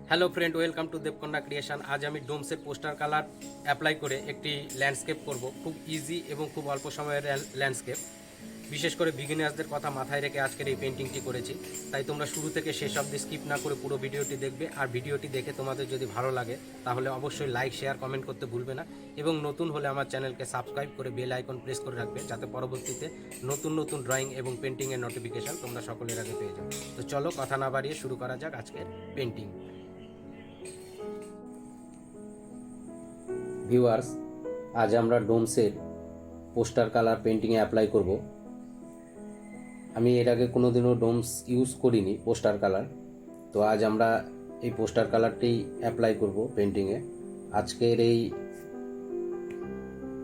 Hello friend, welcome to Debkanya creation. আজ আমি ডোমসের poster colour apply করে একটি ল্যান্ডস্কেপ করব। খুব ইজি এবং খুব অল্প সময়ের ল্যান্ডস্কেপ। বিশেষ করে বিগিনার্সদের কথা মাথায় রেখে আজকের এই পেন্টিংটি করেছি। তাই তোমরা শুরু থেকে শেষ অবধি স্কিপ না করে পুরো ভিডিওটি দেখবে। আর ভিডিওটি দেখে তোমাদের যদি ভালো লাগে তাহলে অবশ্যই লাইক, শেয়ার, কমেন্ট করতে ভুলবে না। এবং নতুন হলে আমার চ্যানেলকে সাবস্ক্রাইব করে বেল আইকন প্রেস করে রাখবে, যাতে পরবর্তীতে নতুন নতুন ড্রয়িং এবং পেন্টিংয়ের নোটিফিকেশান তোমরা সকলের আগে পেয়ে যাও। তো চলো কথা না বাড়িয়ে শুরু করা যাক আজকের পেন্টিং। ভিউয়ার্স, আজ আমরা ডোমসের পোস্টার কালার পেন্টিংয়ে অ্যাপ্লাই করব। আমি এর আগে কোনোদিনও ডোমস ইউজ করিনি পোস্টার কালার, তো আজ আমরা এই পোস্টার কালারটি অ্যাপ্লাই করব পেন্টিংয়ে। আজকের এই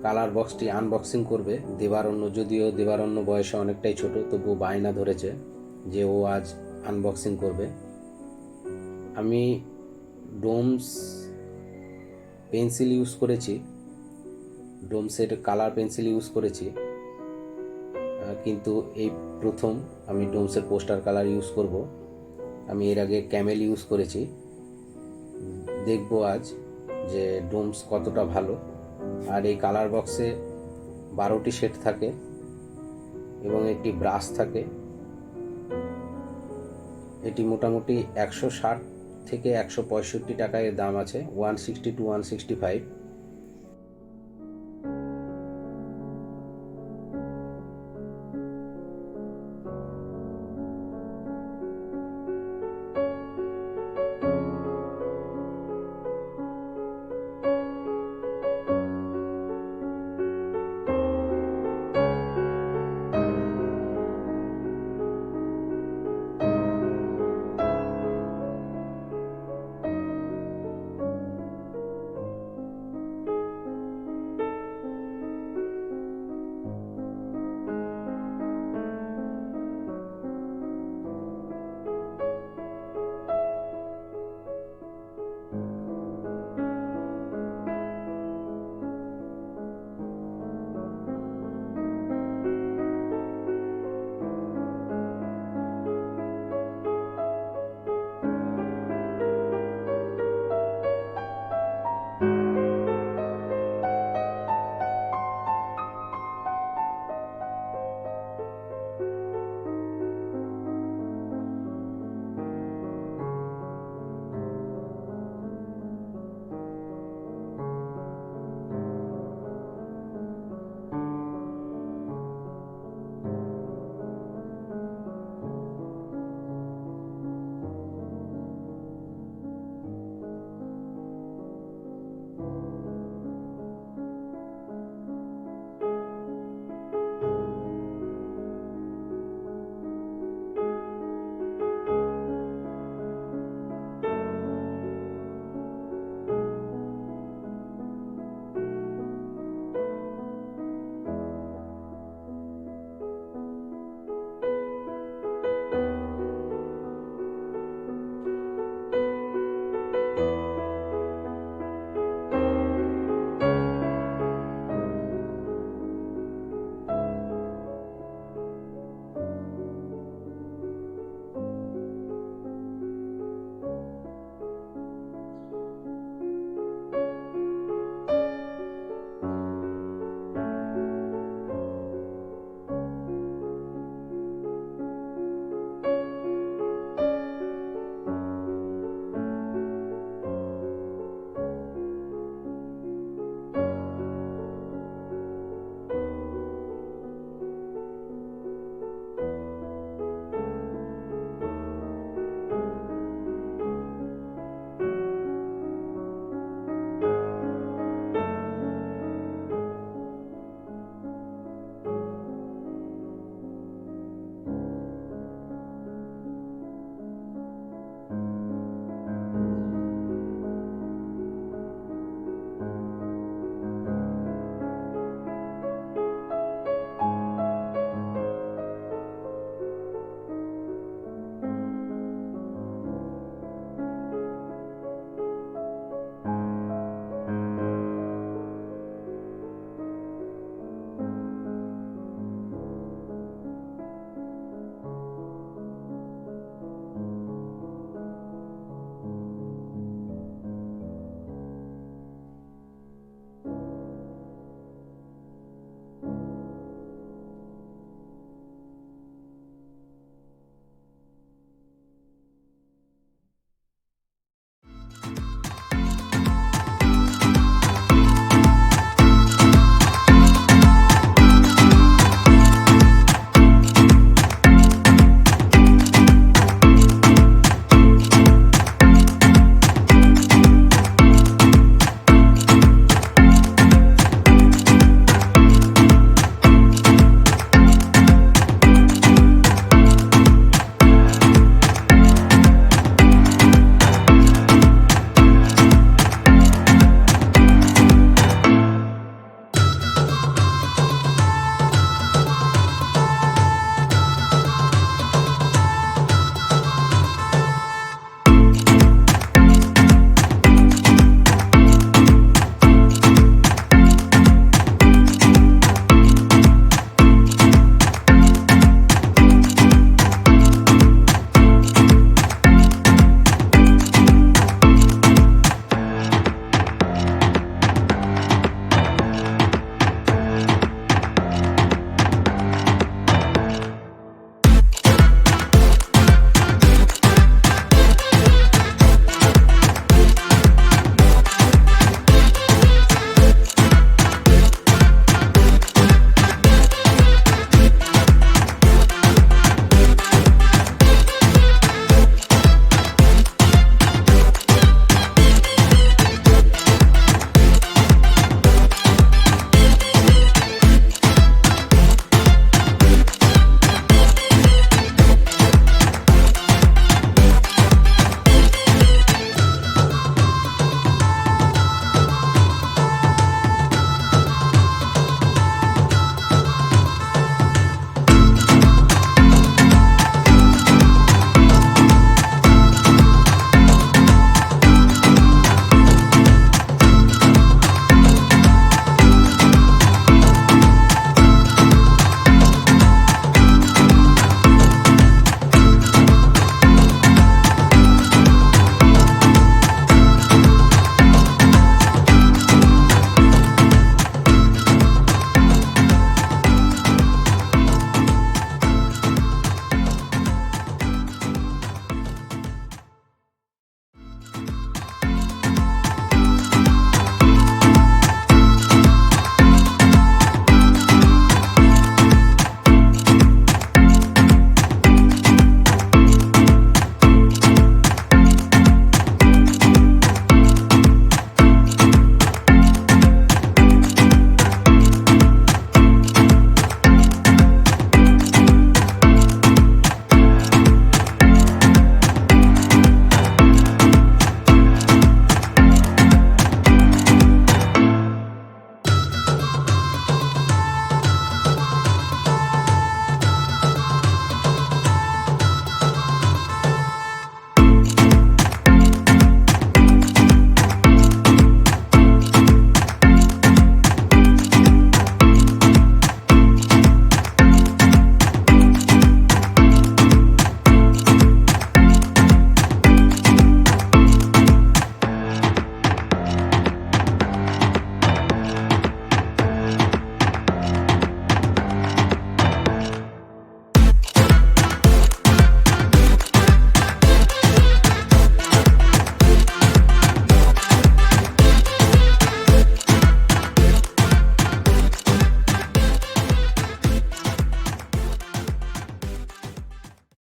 কালার বক্সটি আনবক্সিং করবে দেবারণ্য। যদিও দেবারণ্য বয়সে অনেকটাই ছোট, তবুও বায়না ধরেছে যে ও আজ আনবক্সিং করবে। আমি ডোমস পেন্সিল ইউজ করেছি, ডোমসের কালার পেন্সিল ইউজ করেছি, কিন্তু এই প্রথম আমি ডোমসের পোস্টার কালার ইউজ করব। আমি এর আগে ক্যামেল ইউজ করেছি। দেখব আজ যে ডোমস কতটা ভালো। আর এই কালার বক্সে 12টি শেড থাকে এবং একটি ব্রাশ থাকে। এটি মোটামুটি 160 থেকে 165 টাকায় দাম আছে, 160 to 165।